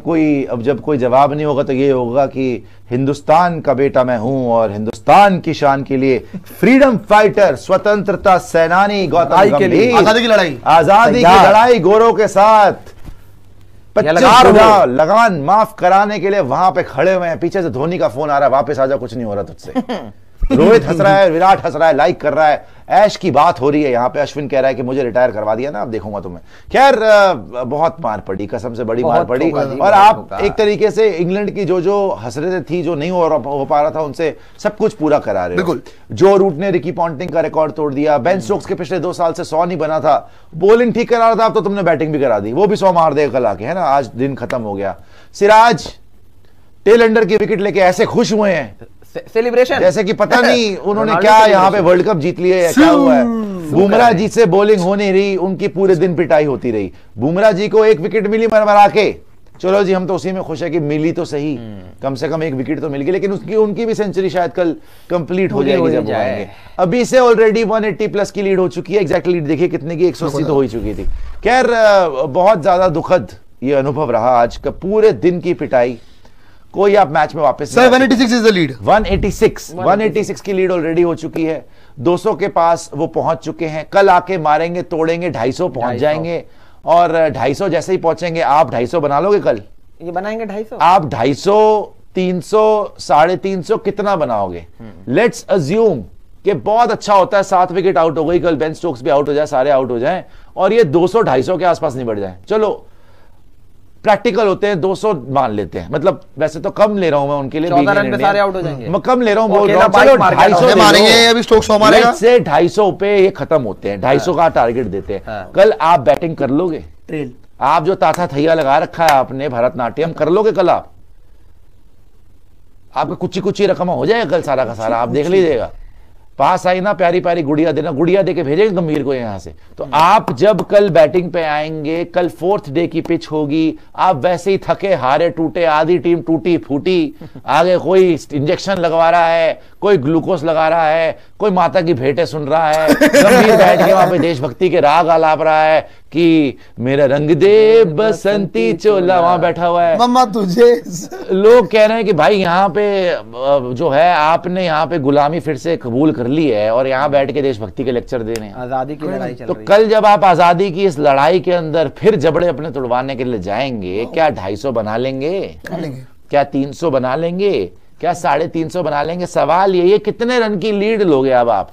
कोई अब जब कोई जवाब नहीं होगा तो ये होगा कि हिंदुस्तान का बेटा मैं हूं और हिंदुस्तान की शान के लिए फ्रीडम फाइटर, स्वतंत्रता सेनानी गौतम गंभीर, आजादी की लड़ाई, आजादी की लड़ाई गोरों के साथ 25 लगान माफ कराने के लिए वहां पे खड़े हुए हैं। पीछे से धोनी का फोन आ रहा है, वापस आजा, कुछ नहीं हो रहा तुझसे। रोहित हंस रहा है, विराट हंस रहा है, लाइक कर रहा है, ऐश की बात हो रही है। यहाँ पे अश्विन कह रहा है कि मुझे रिटायर करवा दिया ना, अब देखूंगा तुम्हें। खैर बहुत मार पड़ी, कसम से बड़ी मार पड़ी। और आप एक तरीके से इंग्लैंड की जो हसरतें थी, जो नहीं हो पा रहा था, उनसे सब कुछ पूरा करा रहे हो। जो रूट ने रिकी पॉन्टिंग का रिकॉर्ड तोड़ दिया, बेन स्टोक्स के पिछले 2 साल से 100 नहीं बना था, बॉलिंग ठीक करा रहा था, अब तो तुमने बैटिंग भी करा दी, वो भी 100 मार देगा कल आके, है ना। आज दिन खत्म हो गया। सिराज टेल अंडर की विकेट लेके ऐसे खुश हुए हैं, सेलिब्रेशन जैसे कि पता नहीं उन्होंने क्या यहाँ पे वर्ल्ड कप जीत लिया है, क्या हुआ है। बुमराह जी से बॉलिंग हो नहीं रही, उनकी पूरे दिन पिटाई होती रही। बुमराह जी को 1 विकेट मिली मरमरा के, चलो जी हम तो उसी में खुश है कि मिली तो सही, कम से कम 1 विकेट तो मिल गई, लेकिन उनकी भी सेंचुरी शायद कल कंप्लीट हो जाएगी जब आएंगे। अभी से ऑलरेडी 180 प्लस की लीड हो चुकी है। एग्जैक्ट लीड देखिए कितने की, 180 तो हो ही चुकी थी। खैर बहुत ज्यादा दुखद ये अनुभव रहा आज का, पूरे दिन की पिटाई। कोई आप मैच में वापस 186 इज द लीड, 186 की लीड ऑलरेडी हो चुकी है। 200 के पास वो पहुंच चुके हैं। कल आके मारेंगे तोड़ेंगे, 250 पहुंच जाएंगे। और 250 जैसे ही पहुंचेंगे, आप 250 बना लोगे कल? ये बनाएंगे 250, आप 250, 300, 350 कितना बनाओगे? लेट्स अज्यूम कि बहुत अच्छा होता है 7 विकेट आउट हो गई कल, बेन स्टोक्स भी आउट हो जाए, सारे आउट हो जाएं और ये 200 250 के आसपास निबट जाए। चलो प्रैक्टिकल होते हैं, 200 मान लेते हैं, मतलब वैसे तो कम ले रहा हूं मैं उनके लिए, 14 रन पे सारे आउट हो जाएंगे। मैं कम ले रहा हूं, बोल रहा हूं, चलो 250 मारेंगे, अभी स्टोक्स 100 मारेगा, से 250 पे ये खत्म होते हैं, 250 का टारगेट देते हैं। कल आप बैटिंग कर लोगे? ट्रेल आप जो ताथा थैया लगा रखा है आपने भरतनाट्यम, कर लोगे कल? आपका कुछ कुछ रकम हो जाएगा कल सारा का सारा, आप देख लीजिएगा। पास आई ना प्यारी प्यारी गुड़िया देना, गुड़िया देके भेजेंगे गंभीर को यहां से। तो आप जब कल बैटिंग पे आएंगे, कल 4th डे की पिच होगी, आप वैसे ही थके हारे टूटे, आधी टीम टूटी फूटी, आगे कोई इंजेक्शन लगवा रहा है, कोई ग्लूकोज लगा रहा है, कोई माता की भेंटें सुन रहा है, गंभीर बैठ के वहां पे देशभक्ति के राग आलाप रहा है कि मेरा रंग दे बसंती चोला, वहां बैठा हुआ है मम्मा तुझे। लोग कह रहे हैं कि भाई यहाँ पे जो है आपने यहाँ पे गुलामी फिर से कबूल कर ली है और यहाँ बैठ के देशभक्ति के लेक्चर दे रहे हैं। आजादी की लड़ाई चल तो रही है। कल जब आप आजादी की इस लड़ाई के अंदर फिर जबड़े अपने तुड़वाने के लिए जाएंगे, क्या 250 बना लेंगे? क्या 300 बना लेंगे? क्या 350 बना लेंगे? सवाल ये कितने रन की लीड लोगे अब आप?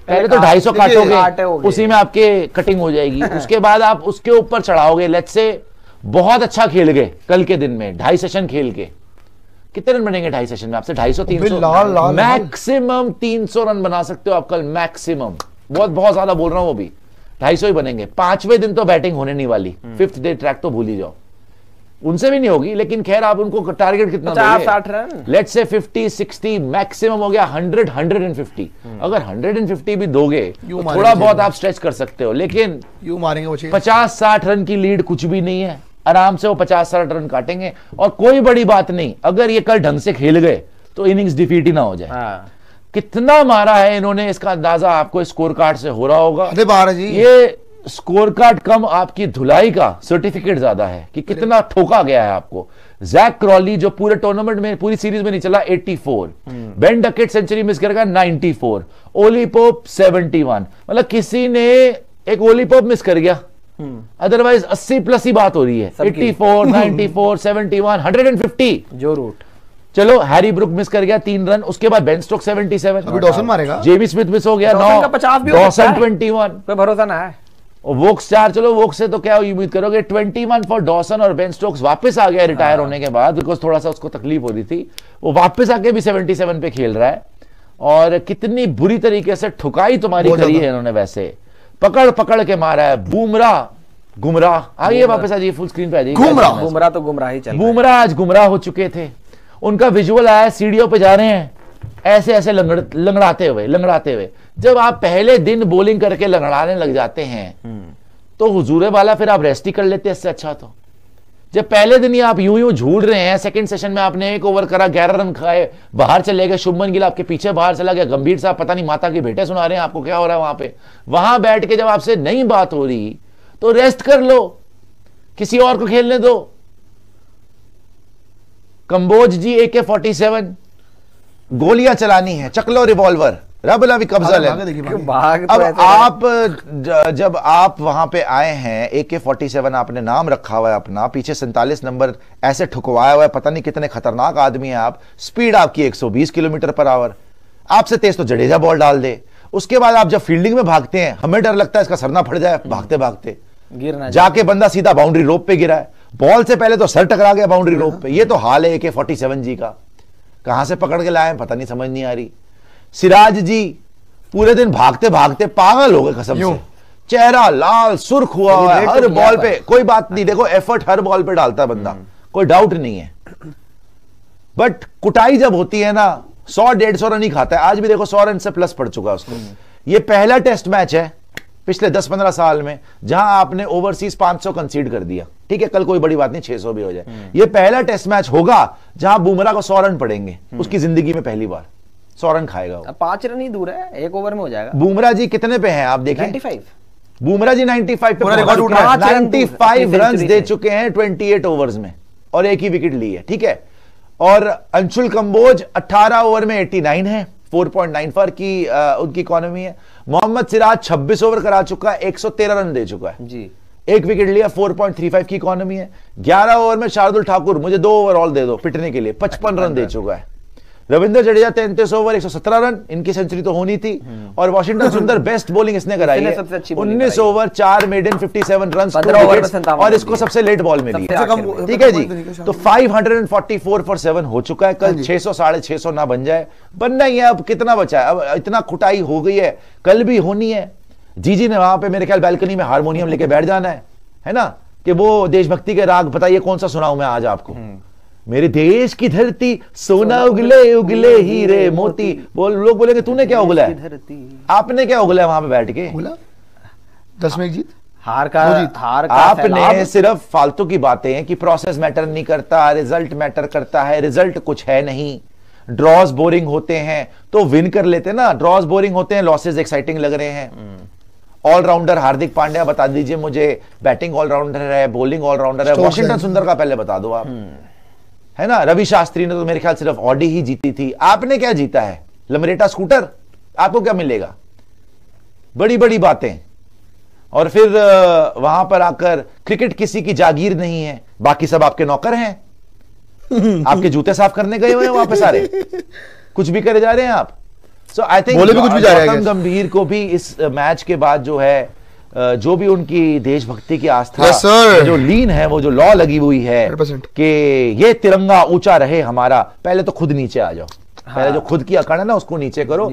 पहले तो 250 काटोगे, उसी में आपके कटिंग हो जाएगी। उसके बाद आप उसके ऊपर चढ़ाओगे। लेट्स से बहुत अच्छा खेल गए कल के दिन में, 2.5 सेशन खेल के कितने रन बनेंगे 2.5 सेशन में आपसे? 250, 300, मैक्सिमम 300 रन बना सकते हो आप कल, मैक्सिमम। बहुत ज्यादा बोल रहा हूं, वो भी 250 ही बनेंगे। 5वें दिन तो बैटिंग होने नहीं वाली, 5th डे ट्रैक तो भूल ही जाओ, उनसे भी नहीं होगी। लेकिन खैर आप उनको टारगेट कितना दोगे? 50-60 रन, लेट्स से 50-60, मैक्सिमम हो गया 100-150। अगर 150 भी दोगे तो थोड़ा बहुत आप स्ट्रेच कर सकते हो, लेकिन यू मारेंगे वो 50-60 रन की लीड कुछ भी नहीं है। आराम से वो 50-60 रन काटेंगे। और कोई बड़ी बात नहीं, अगर ये कल ढंग से खेल गए तो इनिंग्स डिफीट ही ना हो जाए। कितना मारा है इन्होंने, इसका अंदाजा आपको स्कोर कार्ड से हो रहा होगा। अरे बारह जी, ये स्कोर कार्ड कम आपकी धुलाई का सर्टिफिकेट ज्यादा है कि कितना ठोका गया है आपको। जैक क्रॉली जो पूरे टूर्नामेंट में, पूरी सीरीज में नहीं चला, 84। बेन डकेट सेंचुरी मिस करेगा, 94। Ollie Pope 71। मतलब किसी ने एक ओली पोप मिस कर गया, अदरवाइज 80 प्लस ही बात हो रही है। 84, 94, 71, 150 जो रूट। चलो हैरी ब्रुक मिस कर गया 3 रन, उसके बाद बेन स्टोक्स 77, अभी डॉसन मारेगा, जेमी स्मिथ मिस हो गया 9, डॉसन 21, कोई भरोसा ना है। और वोक्स 4, चलो वोक्स से तो क्या उम्मीद करोगे, 21 फॉर डॉसन। और बेन स्टोक्स वापस आ गया रिटायर होने के बाद, बिकॉज थोड़ा सा उसको तकलीफ हो रही थी, वो वापस आके भी 77 पे खेल रहा है। और कितनी बुरी तरीके से ठुकाई तुम्हारी करी है इन्होंने, वैसे पकड़ पकड़ के मारा है। गुमराह आइए वापस आ जाइए, फुल स्क्रीन पे आ जाइए। गुमराह तो गुमराह ही चल रहा है। बुमराह आज गुमराह हो चुके थे। उनका विजुअल आया, सीढ़ियों पे जा रहे हैं ऐसे ऐसे लंगड़ाते हुए। जब आप पहले दिन बॉलिंग करके लंगड़ाने लग जाते हैं तो हुजूरे वाला फिर आप रेस्ट ही कर लेते हैं। इससे अच्छा तो जब पहले दिन ही आप यूं झूठ रहे हैं, सेकंड सेशन में आपने 1 ओवर करा, 11 रन खाए, बाहर चले गए, शुभमन गिल आपके पीछे बाहर चला गया, गंभीर साहब पता नहीं माता की भेंटें सुना रहे हैं आपको, क्या हो रहा है वहां पे। वहां बैठ के जब आपसे नहीं बात हो रही तो रेस्ट कर लो, किसी और को खेलने दो। कंबोज जी AK-47, गोलियां चलानी है, चकलो रिवॉल्वर, रबला भी कब्जा ले। भाग तो अब ऐसे आप जब आप वहां पे आए हैं, AK-47 आपने नाम रखा हुआ है अपना, पीछे 47 नंबर ऐसे ठुकवाया हुआ है, पता नहीं कितने खतरनाक आदमी हैं आप। स्पीड आपकी 120 किलोमीटर पर आवर, आपसे तेज तो जडेजा बॉल डाल दे। उसके बाद आप जब फील्डिंग में भागते हैं, हमें डर लगता है इसका सर ना फट जाए भागते भागते, गिरना जाके बंदा सीधा बाउंड्री रोप पे गिरा है, बॉल से पहले तो सर टकरा गया बाउंड्री रोप पे। ये तो हाल है AK-47 जी का, कहां से पकड़ के लाए पता नहीं, समझ नहीं आ रही। सिराज जी पूरे दिन भागते भागते पागल हो गए कसम से, चेहरा लाल सुर्ख हुआ है हर बॉल पे। कोई बात नहीं, देखो एफर्ट हर बॉल पे डालता है बंदा, कोई डाउट नहीं है, बट कुटाई जब होती है ना 100-150 रन ही खाता है। आज भी देखो 100 रन से प्लस पड़ चुका है उसको। ये पहला टेस्ट मैच है पिछले 10-15 साल में जहां आपने ओवरसीज 500 कंसीड कर दिया। ठीक है, कल कोई बड़ी बात नहीं, 600 भी हो जाए। ये पहला टेस्ट मैच होगा जहां बुमराह को 100 रन पड़ेंगे, उसकी जिंदगी में पहली बार 100 रन खाएगा वो। 5 रन ही दूर है, 1 ओवर में हो जाएगा। बुमराह जी कितने पे हैं आप देखें, 95। बुमराह जी 95 पे पूरा रिकॉर्ड उठ रहा है। 95 रन दे चुके हैं 28 ओवर्स में और एक ही विकेट ली है। ठीक है, और अंशुल कंबोज 18 ओवर में 89 है, 4.94 की उनकी इकोनॉमी है। मोहम्मद सिराज 26 ओवर करा चुका है, 113 रन दे चुका है जी, एक विकेट लिया, 4.35 की इकोनॉमी है। 11 ओवर में शार्दुल ठाकुर, मुझे 2 ओवरऑल दे दो पिटने के लिए, 55 रन दे चुका है। रविंद्र जडेजा 33 ओवर 117 रन, इनकी सेंचुरी तो होनी थी। और वॉशिंगटन सुंदर बेस्ट बॉलिंग इसने कराई है, 19 ओवर 4 मेडन 57 रन, और इसको सबसे लेट बॉल में लिया। ठीक है जी, तो 544 फॉर 7 हो चुका है। कल 600 650 ना बन जाए, बनना ही है। अब कितना बचा है, अब इतना कुटाई हो गई है, कल भी होनी है। जी ने वहां पे मेरे ख्याल बालकनी में हारमोनियम लेके बैठ जाना है ना, कि वो देशभक्ति के राग बताइए कौन सा सुनाऊं मैं आज आपको। मेरे देश की धरती सोना उगले उगले हीरे मोती, बोल लोग बोलेंगे तूने क्या उगला है, आपने क्या उगला है वहां पे बैठ के। 10 में एक जीत, हार का आपने सिर्फ फालतू की बातें कि प्रोसेस मैटर नहीं करता, रिजल्ट मैटर करता है। रिजल्ट कुछ है नहीं, ड्रॉज बोरिंग होते हैं तो विन कर लेते ना, ड्रॉज बोरिंग होते हैं, लॉसेस एक्साइटिंग लग रहे हैं। ऑलराउंडर हार्दिक पांड्या बता दीजिए मुझे, बैटिंग ऑलराउंडर है, बॉलिंग ऑलराउंडर है। वॉशिंगटन सुंदर का पहले बता दो आप, है ना। रवि शास्त्री ने तो मेरे ख्याल सिर्फ ऑडी ही जीती थी, आपने क्या जीता है, लमरेटा स्कूटर, आपको क्या मिलेगा, बड़ी बड़ी बातें। और फिर वहां पर आकर क्रिकेट किसी की जागीर नहीं है, बाकी सब आपके नौकर हैं। आपके जूते साफ करने गए हुए हैं वहां पे सारे, कुछ भी करे जा रहे हैं आप। सो आई थिंक गौतम गंभीर को भी इस मैच के बाद जो है, जो भी उनकी देशभक्ति की आस्था जो लीन है, वो जो लॉ लगी हुई है 100%। कि ये तिरंगा ऊंचा रहे हमारा, पहले तो खुद नीचे आ जाओ। पहले जो खुद की अकड़ है ना उसको नीचे करो।